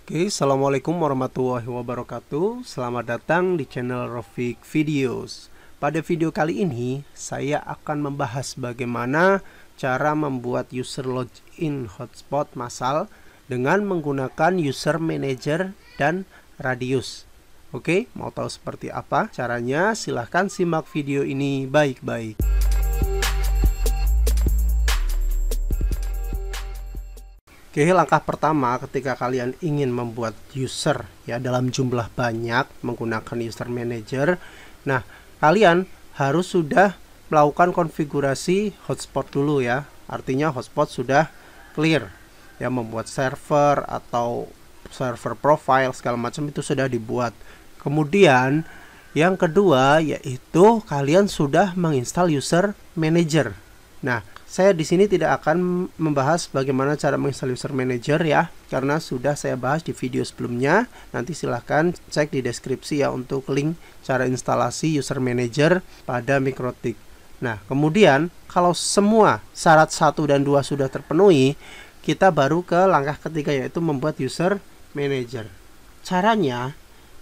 Oke, assalamualaikum warahmatullahi wabarakatuh. Selamat datang di channel Rofik Videos. Pada video kali ini, saya akan membahas bagaimana cara membuat user login hotspot massal dengan menggunakan user manager dan radius. Oke, mau tahu seperti apa caranya? Silahkan simak video ini baik-baik. Oke, langkah pertama ketika kalian ingin membuat user ya dalam jumlah banyak menggunakan user manager. Nah, kalian harus sudah melakukan konfigurasi hotspot dulu ya. Artinya hotspot sudah clear. Ya, membuat server atau server profile segala macam itu sudah dibuat. Kemudian yang kedua yaitu kalian sudah menginstal user manager. Nah, saya di sini tidak akan membahas bagaimana cara menginstal user manager ya, karena sudah saya bahas di video sebelumnya. Nanti silahkan cek di deskripsi ya untuk link cara instalasi user manager pada Mikrotik. Nah, kemudian kalau semua syarat 1 dan 2 sudah terpenuhi, kita baru ke langkah ketiga yaitu membuat user manager. Caranya,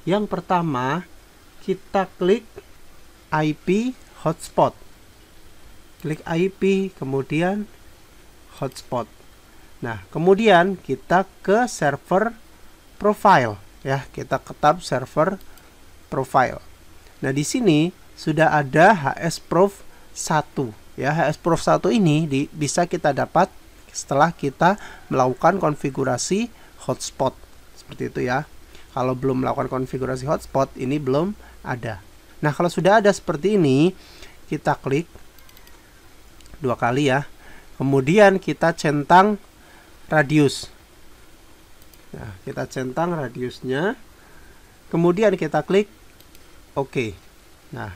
yang pertama kita klik IP hotspot. Klik IP, kemudian hotspot. Nah, kemudian kita ke server profile ya, kita ke tab server profile. Nah, di sini sudah ada hsprof 1 ya. hsprof 1 ini bisa kita dapat setelah kita melakukan konfigurasi hotspot. Seperti itu ya. Kalau belum melakukan konfigurasi hotspot, ini belum ada. Nah, kalau sudah ada seperti ini, kita klik 2 kali ya. Kemudian kita centang radius. Nah, kita centang radiusnya. Kemudian kita klik OK. Nah,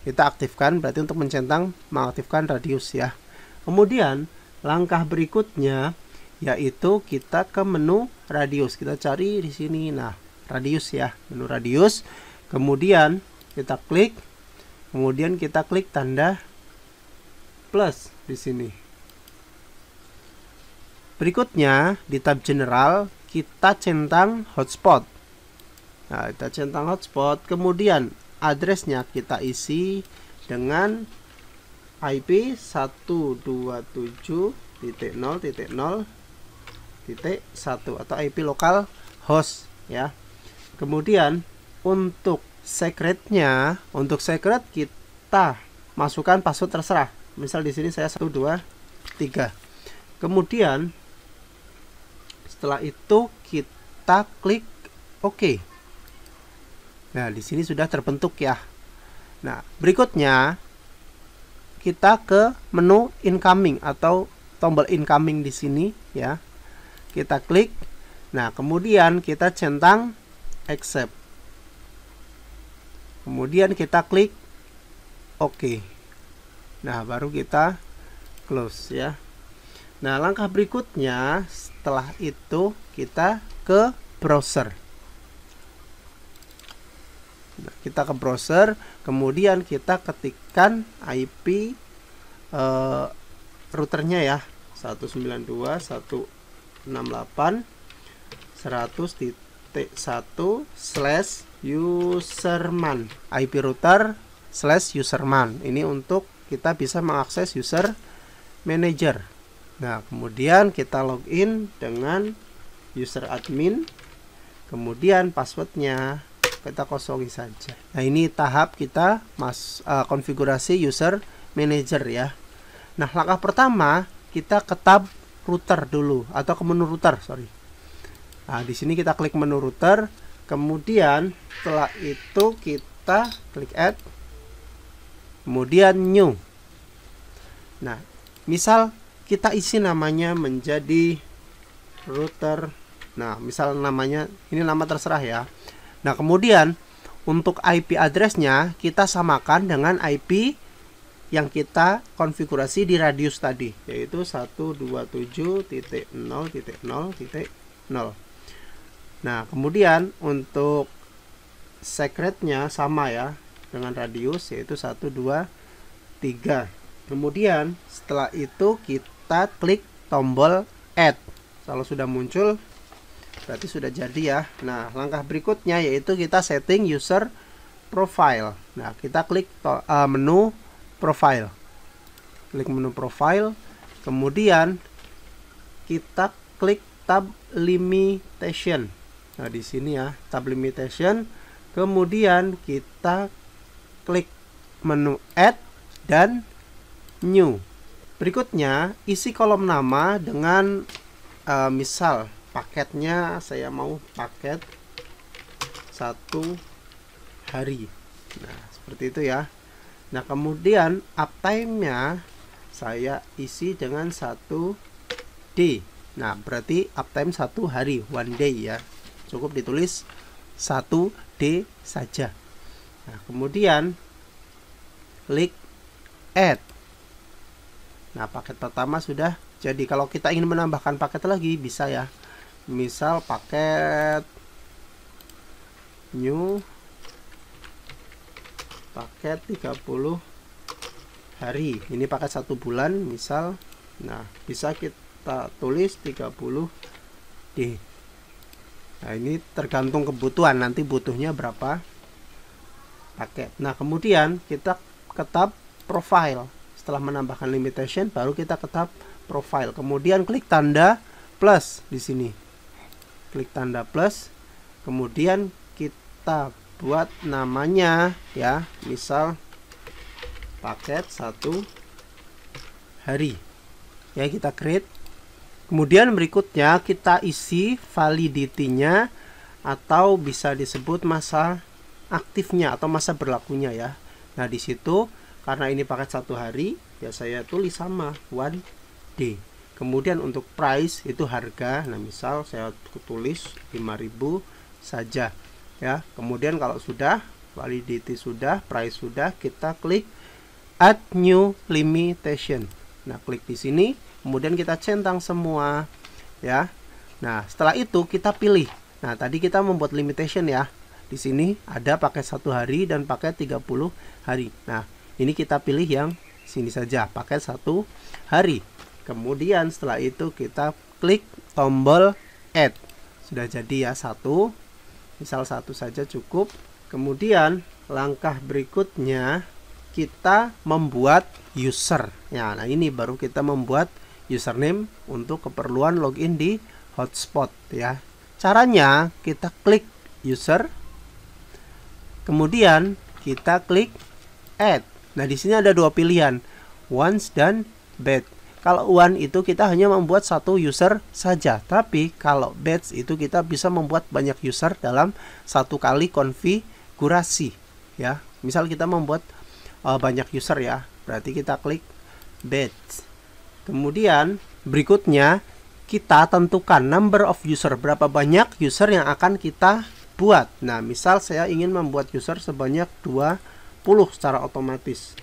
kita aktifkan, berarti untuk mengaktifkan radius ya. Kemudian langkah berikutnya yaitu kita ke menu radius. Kita cari di sini. Nah, radius ya, menu radius. Kemudian kita klik. Kemudian kita klik tanda plus di sini. Berikutnya di tab general kita centang hotspot. Nah, kita centang hotspot, kemudian addressnya kita isi dengan IP 127.0.0.1 atau IP lokal host ya. Kemudian untuk secretnya, kita masukkan password terserah. Misal di sini saya 1 2 3. Kemudian setelah itu kita klik OK. Nah, di sini sudah terbentuk ya. Nah, berikutnya kita ke menu incoming atau tombol incoming di sini ya. Kita klik. Nah, kemudian kita centang accept. Kemudian kita klik OK. Nah, baru kita close ya. Nah, langkah berikutnya setelah itu kita ke browser. Nah, kita ke browser, kemudian kita ketikkan IP routernya ya, 192.168.100.1/userman. IP router /userman. Ini untuk kita bisa mengakses user manager. Nah, kemudian kita login dengan user admin. Kemudian passwordnya kita kosongi saja. Nah, ini tahap kita konfigurasi user manager ya. Nah, langkah pertama kita ke tab router dulu atau ke menu router, sorry. Nah, di sini kita klik menu router. Kemudian setelah itu kita klik add. Kemudian new. Nah, misal kita isi namanya menjadi router. Nah, misal namanya ini nama terserah ya. Nah, kemudian untuk IP addressnya kita samakan dengan IP yang kita konfigurasi di radius tadi, yaitu 127.0.0.0. Nah, kemudian untuk secretnya sama ya dengan radius, yaitu 1 2 3. Kemudian setelah itu kita klik tombol add. Kalau sudah muncul berarti sudah jadi ya. Nah, langkah berikutnya yaitu kita setting user profile. Nah, kita klik menu profile. Klik menu profile, kemudian kita klik tab limitation. Nah, di sini ya, tab limitation. Kemudian kita klik menu add dan new. Berikutnya, isi kolom nama dengan misal paketnya saya mau paket 1 hari. Nah, seperti itu ya. Nah, kemudian uptime-nya saya isi dengan 1 day. Nah, berarti uptime 1 hari, 1 day ya. Cukup ditulis 1 day saja. Nah, kemudian klik add. Nah, paket pertama sudah jadi. Kalau kita ingin menambahkan paket lagi bisa ya. Misal paket new, paket 30 hari. Ini paket 1 bulan misal. Nah, bisa kita tulis 30 D. Nah, ini tergantung kebutuhan, nanti butuhnya berapa paket. Nah, kemudian kita ke tab profile. Setelah menambahkan limitation, baru kita ke tab profile. Kemudian klik tanda plus di sini. Klik tanda plus. Kemudian kita buat namanya ya, misal paket 1 hari. Ya, kita create. Kemudian berikutnya kita isi validity-nya atau bisa disebut masa aktifnya atau masa berlakunya ya. Nah, di situ karena ini paket 1 hari, ya saya tulis sama 1 day. Kemudian untuk price itu harga. Nah, misal saya tulis 5.000 saja ya. Kemudian kalau sudah validity sudah, price sudah, kita klik add new limitation. Nah, klik di sini. Kemudian kita centang semua ya. Nah, setelah itu kita pilih. Nah, tadi kita membuat limitation ya. Di sini ada paket 1 hari dan paket 30 hari. Nah, ini kita pilih yang sini saja, paket 1 hari. Kemudian setelah itu kita klik tombol add. Sudah jadi ya 1. Misal 1 saja cukup. Kemudian langkah berikutnya kita membuat user. Ya, nah ini baru kita membuat username untuk keperluan login di hotspot ya. Caranya kita klik user, kemudian kita klik add. Nah, di sini ada 2 pilihan, once dan batch. Kalau one itu kita hanya membuat 1 user saja, tapi kalau batch itu kita bisa membuat banyak user dalam 1 kali konfigurasi ya. Misal kita membuat banyak user ya, berarti kita klik batch. Kemudian berikutnya kita tentukan number of user, berapa banyak user yang akan kita buat. Nah, misal saya ingin membuat user sebanyak 20 secara otomatis.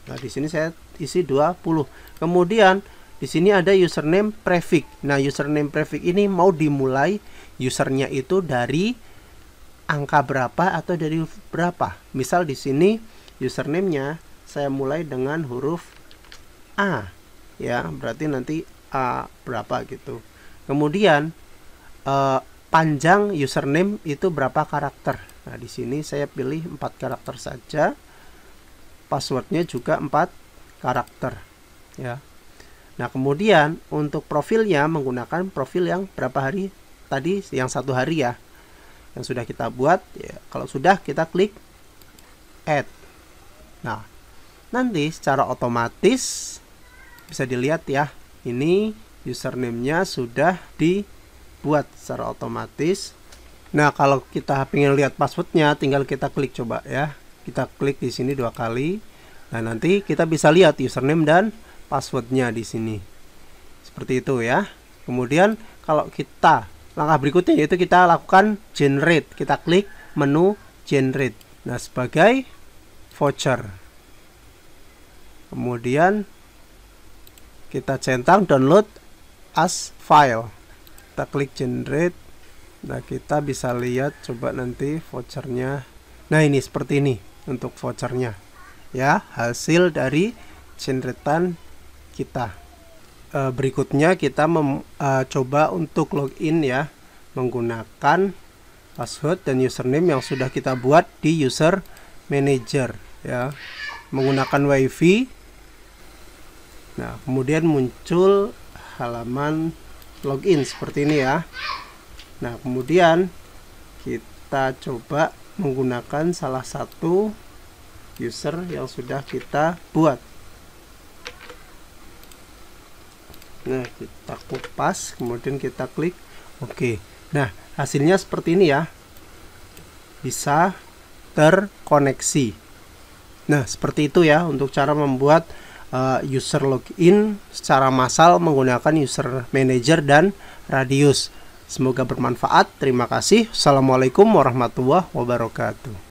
Nah, di sini saya isi 20. Kemudian di sini ada username prefix. Nah, username prefix ini mau dimulai usernya itu dari angka berapa atau dari huruf berapa. Misal di sini username-nya saya mulai dengan huruf A. Ya, berarti nanti A berapa gitu. Kemudian panjang username itu berapa karakter. Nah, di sini saya pilih 4 karakter saja. Passwordnya juga 4 karakter ya. Nah, kemudian untuk profilnya menggunakan profil yang berapa hari tadi, yang 1 hari ya, yang sudah kita buat ya. Kalau sudah, kita klik add. Nah, nanti secara otomatis bisa dilihat ya, ini username-nya sudah dibuat secara otomatis. Nah, kalau kita ingin lihat passwordnya, tinggal kita klik coba ya. Kita klik di sini 2 kali. Nah, nanti kita bisa lihat username dan passwordnya di sini. Seperti itu ya. Kemudian kalau kita langkah berikutnya yaitu kita lakukan generate. Kita klik menu generate. Nah, sebagai voucher. Kemudian kita centang download as file. Kita klik generate. Nah, kita bisa lihat coba nanti vouchernya. Nah, ini seperti ini untuk vouchernya ya, hasil dari generatan kita. Berikutnya kita coba untuk login ya. menggunakan password dan username yang sudah kita buat di user manager ya, menggunakan wifi. Nah, kemudian muncul halaman login seperti ini ya. Nah, kemudian kita coba menggunakan salah satu user yang sudah kita buat. Nah, kita kupas, kemudian kita klik OK. Nah, hasilnya seperti ini ya. Bisa terkoneksi. Nah, seperti itu ya untuk cara membuat user login secara massal menggunakan user manager dan Radius. Semoga bermanfaat. Terima kasih. Assalamualaikum warahmatullahi wabarakatuh.